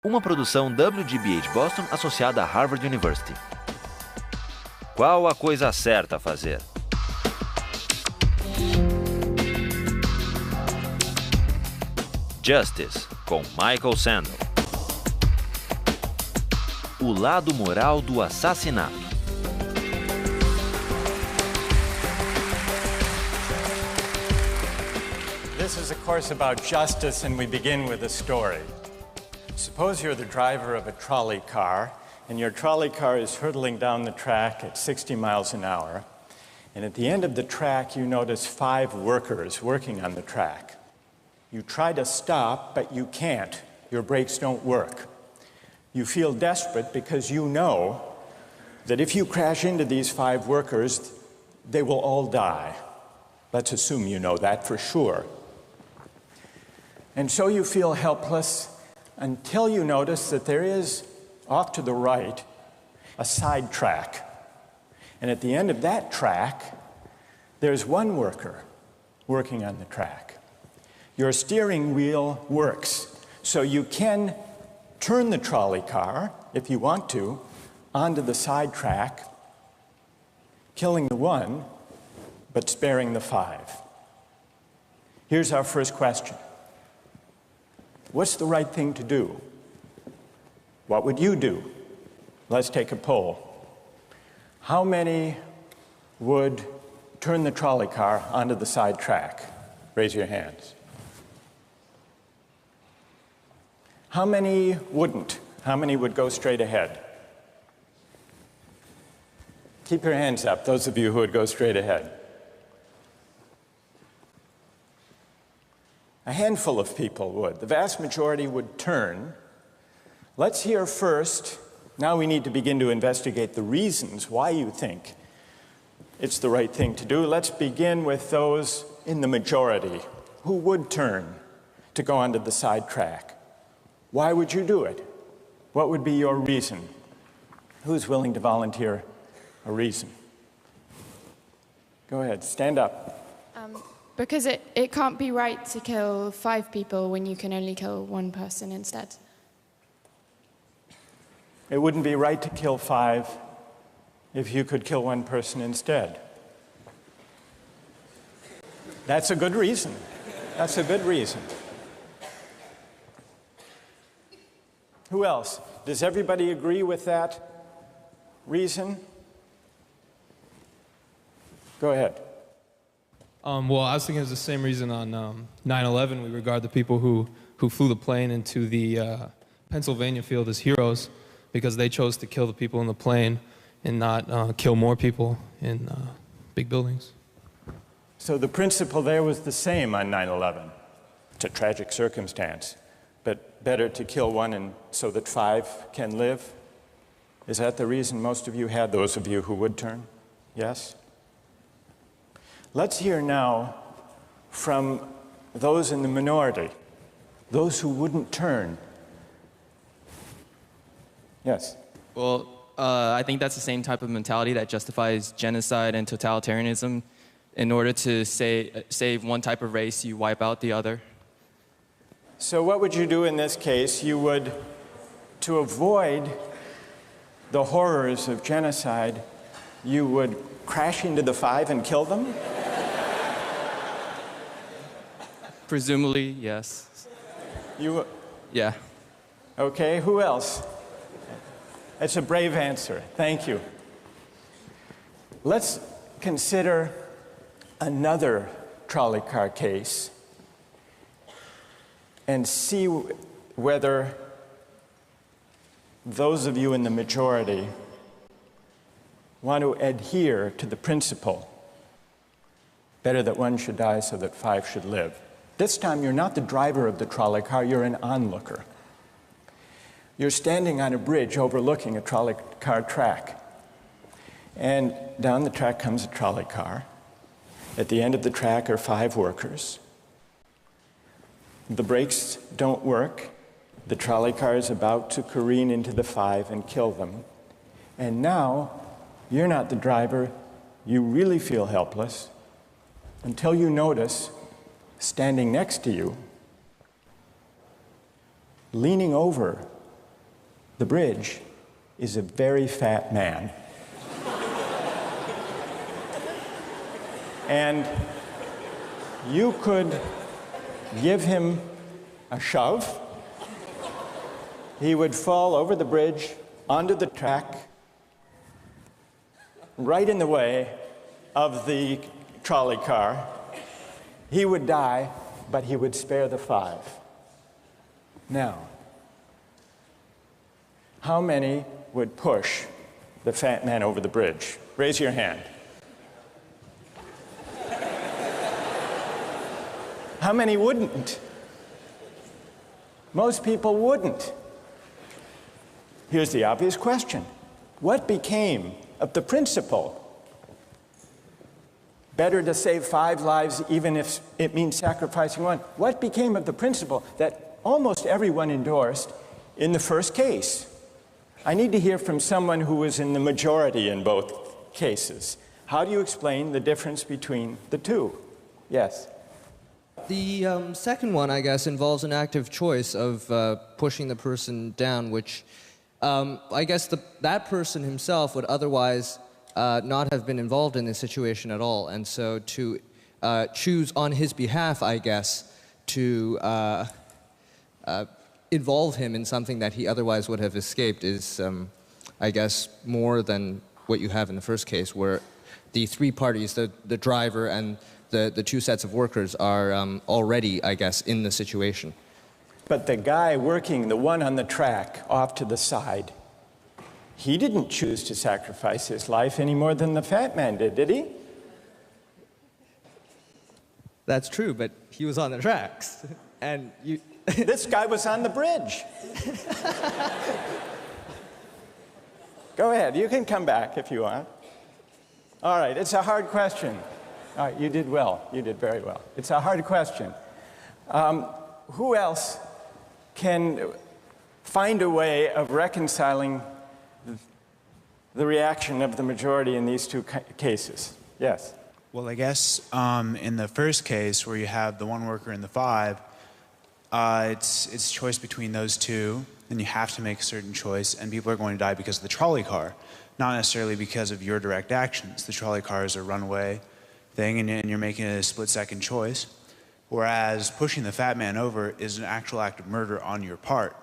Uma produção WGBH Boston associada a Harvard University. Qual a coisa certa a fazer? Justice, com Michael Sandel. O lado moral do assassinato. This is a course about justice, and we begin with a story. Suppose you're the driver of a trolley car, and your trolley car is hurtling down the track at 60 miles an hour, and at the end of the track, you notice 5 workers working on the track. You try to stop, but you can't. Your brakes don't work. You feel desperate because you know that if you crash into these 5 workers, they will all die. Let's assume you know that for sure. And so you feel helpless until you notice that there is, off to the right, a side track. And at the end of that track, there's one worker working on the track. Your steering wheel works, so you can turn the trolley car, if you want to, onto the side track, killing the one, but sparing the 5. Here's our first question. What's the right thing to do? What would you do? Let's take a poll. How many would turn the trolley car onto the side track? Raise your hands. How many wouldn't? How many would go straight ahead? Keep your hands up, those of you who would go straight ahead. A handful of people would. The vast majority would turn. Let's hear first. Now we need to begin to investigate the reasons why you think it's the right thing to do. Let's begin with those in the majority who would turn to go onto the side track. Why would you do it? What would be your reason? Who's willing to volunteer a reason? Go ahead, stand up. Because it can't be right to kill 5 people when you can only kill 1 person instead. It wouldn't be right to kill 5 if you could kill 1 person instead. That's a good reason. That's a good reason. Who else? Does everybody agree with that reason? Go ahead. Well, I was thinking it's the same reason on 9/11. We regard the people who flew the plane into the Pennsylvania field as heroes because they chose to kill the people in the plane and not kill more people in big buildings. So the principle there was the same on 9/11. It's a tragic circumstance, but better to kill 1 and so that 5 can live? Is that the reason most of you had, those of you who would turn? Yes? Let's hear now from those in the minority, those who wouldn't turn. Yes? Well, I think that's the same type of mentality that justifies genocide and totalitarianism. In order to save one type of race, you wipe out the other. So what would you do in this case? You would, to avoid the horrors of genocide, you would crash into the 5 and kill them? Presumably, yes. You? Yeah. Okay, who else? That's a brave answer. Thank you. Let's consider another trolley car case and see whether those of you in the majority want to adhere to the principle, better that 1 should die so that 5 should live. This time you're not the driver of the trolley car, you're an onlooker. You're standing on a bridge overlooking a trolley car track. And down the track comes a trolley car. At the end of the track are 5 workers. The brakes don't work. The trolley car is about to careen into the 5 and kill them. And now, you're not the driver. You really feel helpless until you notice, standing next to you, leaning over The bridge is a very fat man. And you could give him a shove. He would fall over the bridge, onto the track, right in the way of the trolley car. He would die, but he would spare the 5. Now, how many would push the fat man over the bridge? Raise your hand. How many wouldn't? Most people wouldn't. Here's the obvious question. What became of the principle? Better to save 5 lives even if it means sacrificing 1. What became of the principle that almost everyone endorsed in the first case? I need to hear from someone who was in the majority in both cases. How do you explain the difference between the two? Yes? The second one, I guess, involves an active choice of pushing the person down, which I guess that person himself would otherwise not have been involved in this situation at all. And so to choose on his behalf, I guess, to involve him in something that he otherwise would have escaped is, I guess, more than what you have in the first case, where the 3 parties, the driver and the 2 sets of workers, are already, I guess, in the situation. But the guy working, the one on the track off to the side, he didn't choose to sacrifice his life any more than the fat man did he? That's true, but he was on the tracks. And you... This guy was on the bridge. Go ahead, you can come back if you want. All right, it's a hard question. All right, you did well. You did very well. It's a hard question. Who else can find a way of reconciling the reaction of the majority in these 2 cases? Yes? Well, I guess in the first case, where you have the 1 worker and the 5, it's choice between those 2, and you have to make a certain choice, and people are going to die because of the trolley car, not necessarily because of your direct actions. The trolley car is a runaway thing, and you're making a split-second choice, whereas pushing the fat man over is an actual act of murder on your part.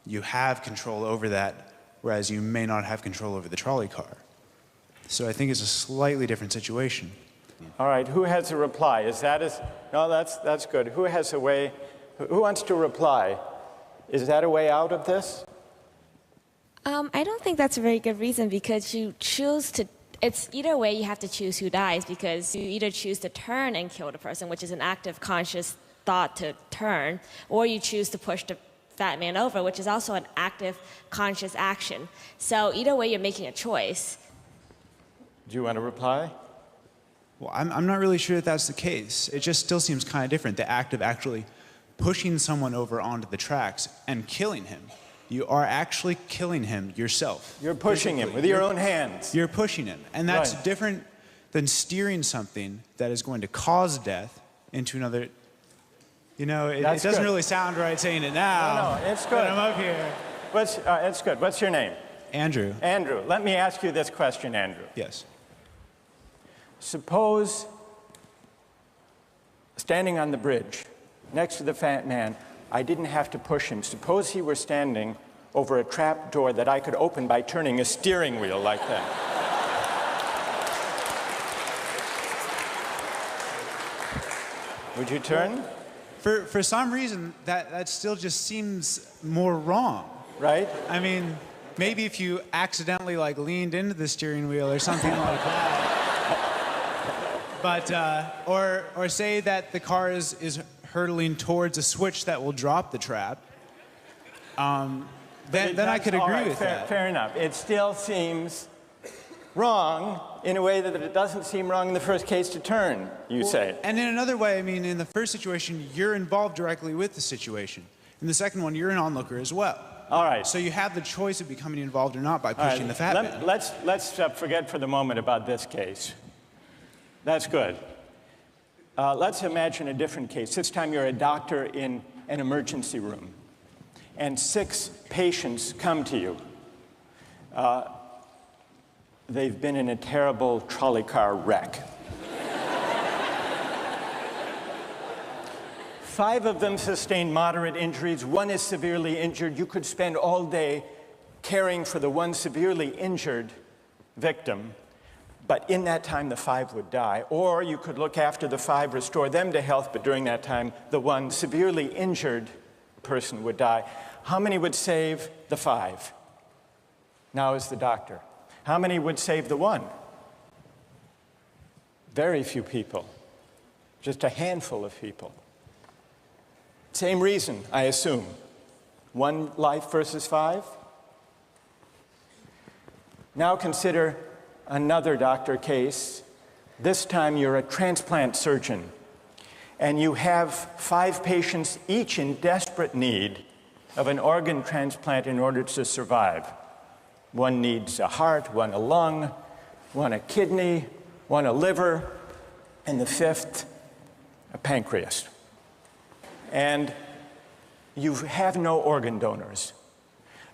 You have control over that, whereas you may not have control over the trolley car. So I think it's a slightly different situation. All right, who has a reply? No, that's good. Who has a way? Who wants to reply? Is that a way out of this? I don't think that's a very good reason, because you choose to, it's either way you have to choose who dies, because you either choose to turn and kill the person, which is an active conscious thought to turn, or you choose to push the fat man over, which is also an active conscious action. So either way you're making a choice. Do you want to reply? Well, I'm not really sure that that's the case. It just still seems kind of different, the act of actually pushing someone over onto the tracks and killing him. You are actually killing him yourself. You're pushing him with your own hands. You're pushing him. And that's Right. different than steering something that is going to cause death into another. You know, it doesn't good. really sound right saying it now. No, it's good. But I'm up here. It's good. What's your name? Andrew. Andrew. Let me ask you this question, Andrew. Yes. Suppose standing on the bridge next to the fat man, I didn't have to push him. Suppose he were standing over a trap door that I could open by turning a steering wheel like that. Would you turn? For some reason, that still just seems more wrong. Right? I mean, maybe if you accidentally like leaned into the steering wheel or something like that. But or say that the car is hurtling towards a switch that will drop the trap. Then I could agree with that. Fair enough. It still seems wrong in a way that it doesn't seem wrong in the first case to turn, you say. And in another way, I mean, in the first situation, you're involved directly with the situation. In the second one, you're an onlooker as well. All right. So you have the choice of becoming involved or not by pushing the fat man. Let's forget for the moment about this case. That's good. Let's imagine a different case. This time you're a doctor in an emergency room. and 6 patients come to you. They've been in a terrible trolley car wreck. 5 of them sustained moderate injuries. 1 is severely injured. You could spend all day caring for the 1 severely injured victim, but in that time the 5 would die. Or you could look after the 5, restore them to health, but during that time the 1 severely injured person would die. How many would save the 5? Now is the doctor. How many would save the 1? Very few people. Just a handful of people. Same reason, I assume. 1 life versus 5? Now consider another doctor case. This time you're a transplant surgeon, and you have 5 patients, each in desperate need of an organ transplant in order to survive. 1 needs a heart, 1 a lung, 1 a kidney, 1 a liver, and the 5th, a pancreas. And you have no organ donors.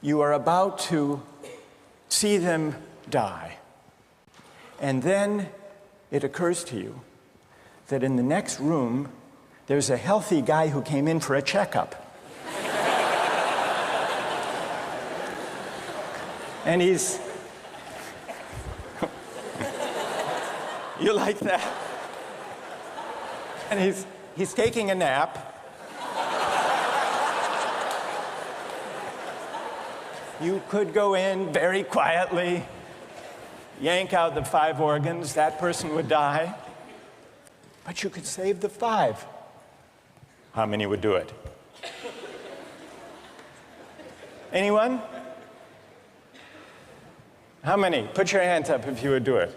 You are about to see them die. And then it occurs to you that in the next room, there's a healthy guy who came in for a checkup. And he's... You like that? And he's taking a nap. You could go in very quietly, yank out the 5 organs, that person would die. But you could save the 5. How many would do it? Anyone? How many? Put your hands up if you would do it.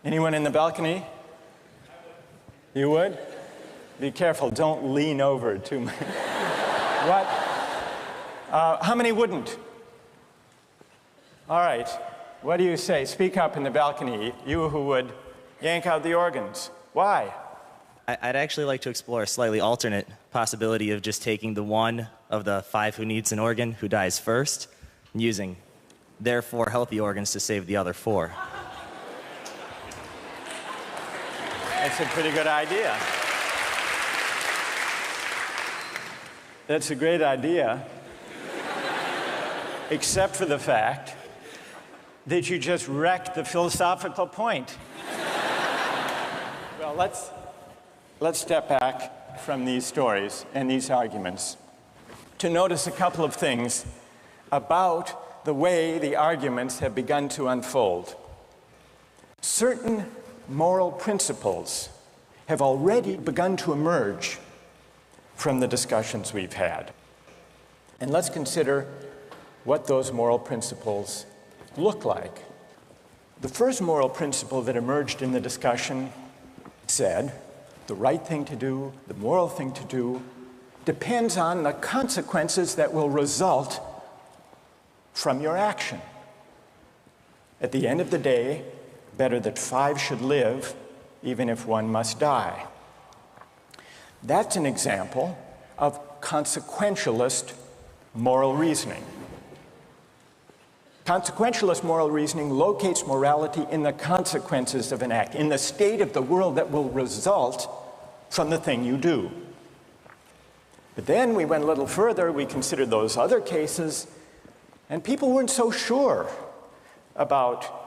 Anyone in the balcony? You would? Be careful, don't lean over too much. What? How many wouldn't? All right, what do you say? Speak up in the balcony, you who would yank out the organs. Why? I'd actually like to explore a slightly alternate possibility of just taking the 1 of the 5 who needs an organ who dies first, and using their 4 healthy organs to save the other 4. That's a pretty good idea. That's a great idea, except for the fact that you just wrecked the philosophical point. Well, let's step back from these stories and these arguments to notice a couple of things about the way the arguments have begun to unfold. Certain moral principles have already begun to emerge from the discussions we've had. And let's consider what those moral principles look like. The first moral principle that emerged in the discussion said, the right thing to do, the moral thing to do, depends on the consequences that will result from your action. At the end of the day, better that 5 should live, even if 1 must die. That's an example of consequentialist moral reasoning. Consequentialist moral reasoning locates morality in the consequences of an act, in the state of the world that will result from the thing you do. But then we went a little further, we considered those other cases, and people weren't so sure about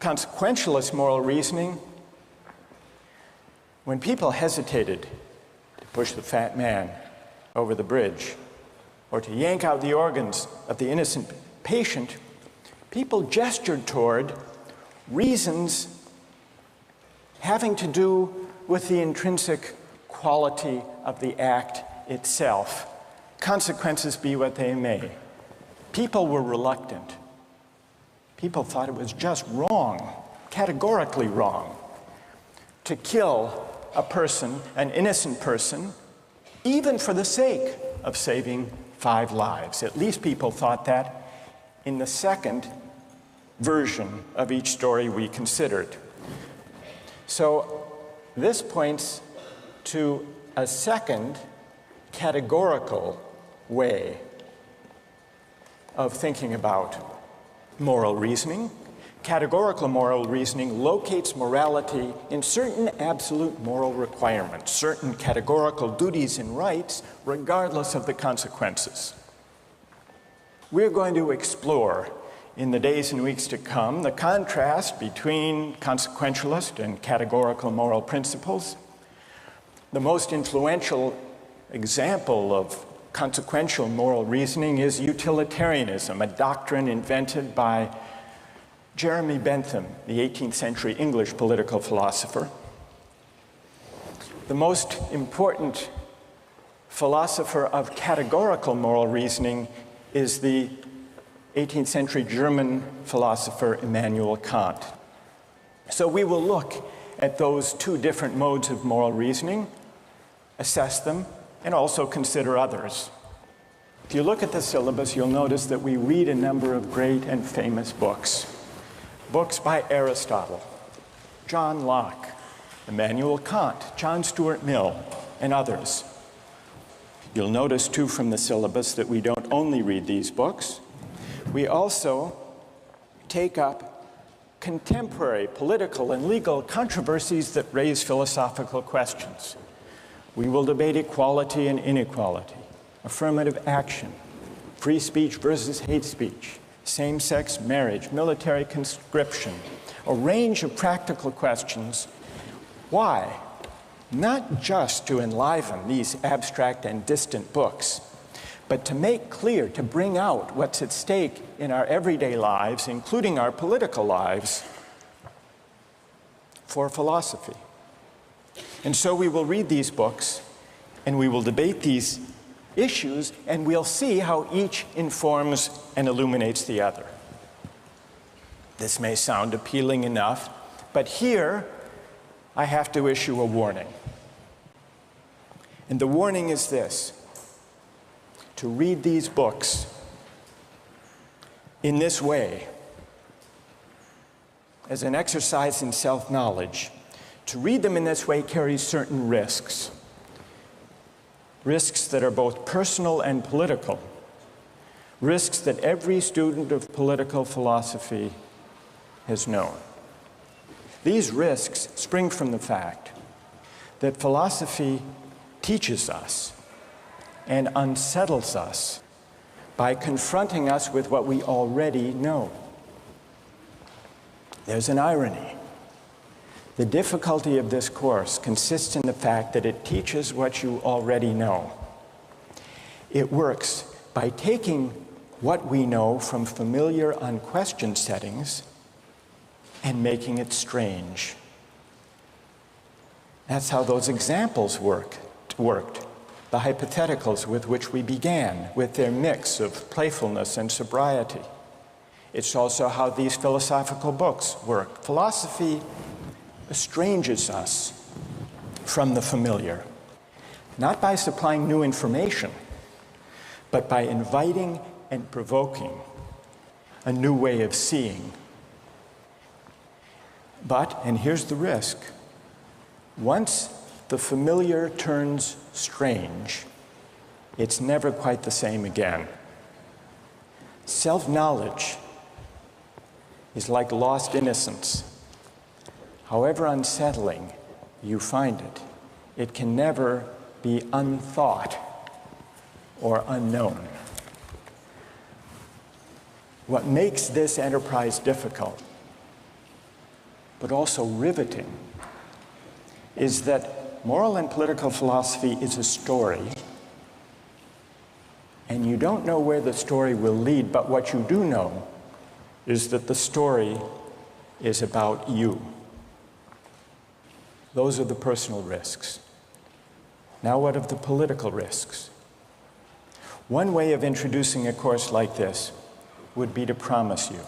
consequentialist moral reasoning. When people hesitated to push the fat man over the bridge or to yank out the organs of the innocent patient, people gestured toward reasons having to do with the intrinsic quality of the act itself. Consequences be what they may. People were reluctant. People thought it was just wrong, categorically wrong, to kill a person, an innocent person, even for the sake of saving 5 lives. At least people thought that in the second version of each story we considered. So this points to a second categorical way of thinking about moral reasoning. Categorical moral reasoning locates morality in certain absolute moral requirements, certain categorical duties and rights, regardless of the consequences. We're going to explore in the days and weeks to come the contrast between consequentialist and categorical moral principles. The most influential example of consequential moral reasoning is utilitarianism, a doctrine invented by Jeremy Bentham, the 18th century English political philosopher. The most important philosopher of categorical moral reasoning is the 18th century German philosopher Immanuel Kant. So we will look at those two different modes of moral reasoning, assess them, and also consider others. If you look at the syllabus, you'll notice that we read a number of great and famous books. Books by Aristotle, John Locke, Immanuel Kant, John Stuart Mill, and others. You'll notice, too, from the syllabus that we don't only read these books. We also take up contemporary political and legal controversies that raise philosophical questions. We will debate equality and inequality, affirmative action, free speech versus hate speech, same-sex marriage, military conscription, a range of practical questions. Why? Not just to enliven these abstract and distant books, but to make clear, to bring out what's at stake in our everyday lives, including our political lives, for philosophy. And so we will read these books, and we will debate these issues, and we'll see how each informs and illuminates the other. This may sound appealing enough, but here I have to issue a warning. And the warning is this: to read these books in this way, as an exercise in self-knowledge, to read them in this way carries certain risks. Risks that are both personal and political. Risks that every student of political philosophy has known. These risks spring from the fact that philosophy teaches us and unsettles us by confronting us with what we already know. There's an irony. The difficulty of this course consists in the fact that it teaches what you already know. It works by taking what we know from familiar, unquestioned settings and making it strange. That's how those examples worked. The hypotheticals with which we began, with their mix of playfulness and sobriety. It's also how these philosophical books work. Philosophy estranges us from the familiar, not by supplying new information, but by inviting and provoking a new way of seeing. But, and here's the risk, once the familiar turns strange, it's never quite the same again. Self-knowledge is like lost innocence. However unsettling you find it, it can never be unthought or unknown. What makes this enterprise difficult, but also riveting, is that moral and political philosophy is a story, and you don't know where the story will lead, but what you do know is that the story is about you. Those are the personal risks. Now what of the political risks? One way of introducing a course like this would be to promise you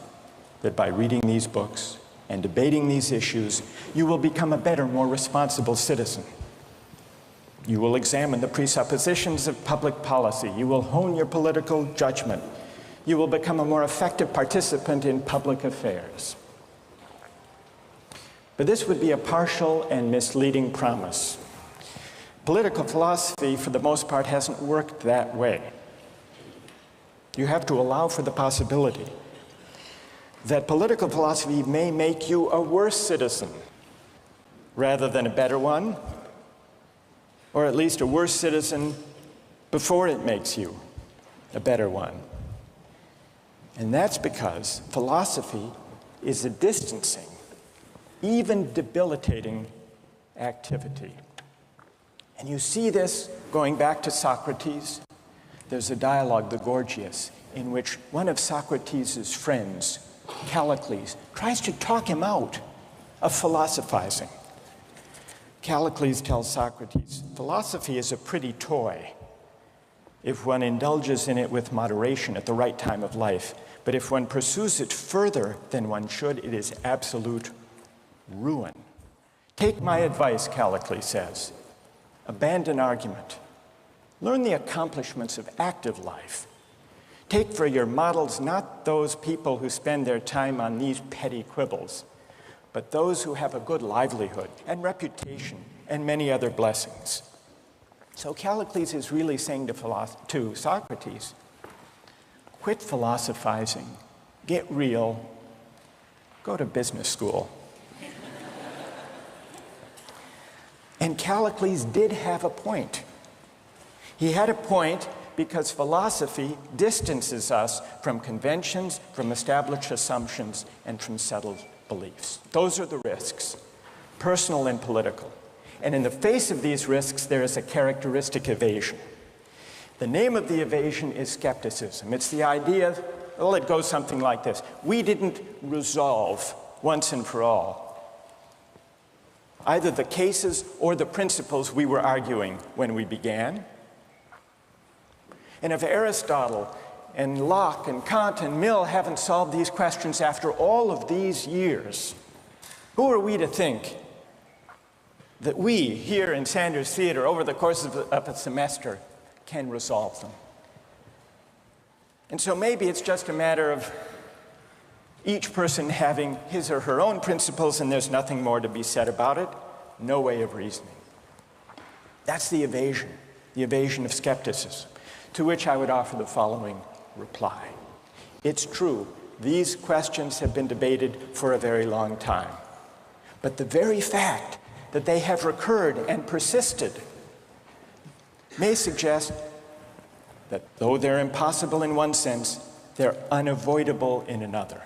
that by reading these books and debating these issues, you will become a better, more responsible citizen. You will examine the presuppositions of public policy. You will hone your political judgment. You will become a more effective participant in public affairs. But this would be a partial and misleading promise, Political philosophy, for the most part, hasn't worked that way. You have to allow for the possibility that political philosophy may make you a worse citizen rather than a better one, or at least a worse citizen before it makes you a better one. And that's because philosophy is a distancing, even debilitating activity. And you see this going back to Socrates. There's a dialogue, the Gorgias, in which one of Socrates' friends, Callicles, tries to talk him out of philosophizing. Callicles tells Socrates, philosophy is a pretty toy if one indulges in it with moderation at the right time of life. But if one pursues it further than one should, it is absolute ruin. Take my advice, Callicles says. Abandon argument. Learn the accomplishments of active life. Take for your models not those people who spend their time on these petty quibbles, but those who have a good livelihood and reputation and many other blessings. So Callicles is really saying to Socrates, quit philosophizing, get real, go to business school. And Callicles did have a point. He had a point because philosophy distances us from conventions, from established assumptions, and from settled beliefs. Those are the risks, personal and political. And in the face of these risks, there is a characteristic evasion. The name of the evasion is skepticism. It's the idea, well, it goes something like this. We didn't resolve once and for all either the cases or the principles we were arguing when we began. And if Aristotle and Locke and Kant and Mill haven't solved these questions after all of these years, who are we to think that we here in Sanders Theater over the course of a semester can resolve them? And so maybe it's just a matter of each person having his or her own principles and there's nothing more to be said about it. No way of reasoning. That's the evasion of skepticism, to which I would offer the following reply. It's true, these questions have been debated for a very long time. But the very fact that they have recurred and persisted may suggest that though they're impossible in one sense, they're unavoidable in another.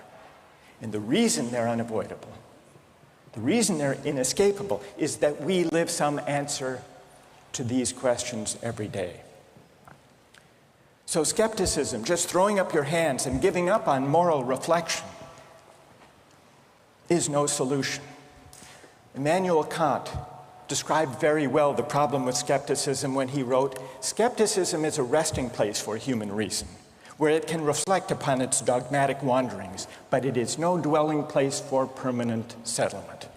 And the reason they're unavoidable, the reason they're inescapable, is that we live some answer to these questions every day. So skepticism, just throwing up your hands and giving up on moral reflection, is no solution. Immanuel Kant described very well the problem with skepticism when he wrote, "Skepticism is a resting place for human reason, where it can reflect upon its dogmatic wanderings, but it is no dwelling place for permanent settlement.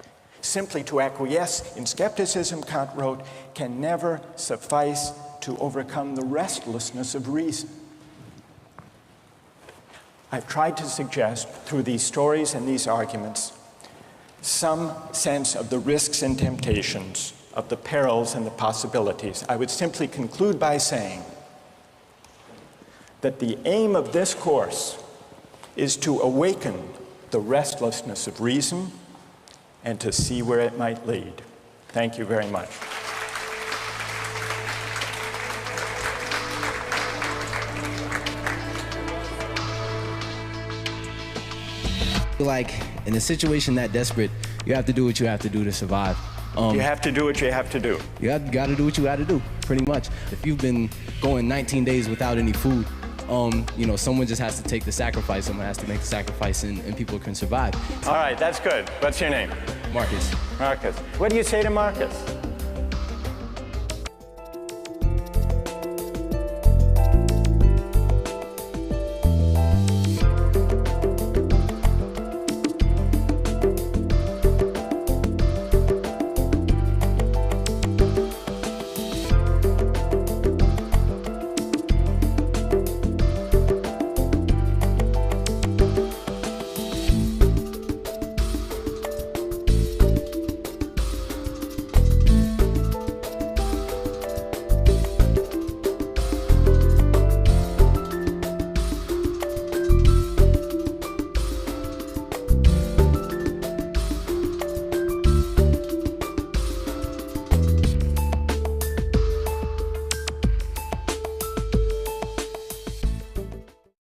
Simply to acquiesce in skepticism," Kant wrote, "can never suffice to overcome the restlessness of reason." I've tried to suggest through these stories and these arguments some sense of the risks and temptations, of the perils and the possibilities. I would simply conclude by saying that the aim of this course is to awaken the restlessness of reason and to see where it might lead. Thank you very much. Like, in a situation that desperate, you have to do what you have to do to survive. You have to do what you have to do. You got to do what you got to do, pretty much. If you've been going 19 days without any food, you know, someone just has to take the sacrifice. Someone has to make the sacrifice, and people can survive. All right, that's good. What's your name? Marcus. Marcus. What do you say to Marcus?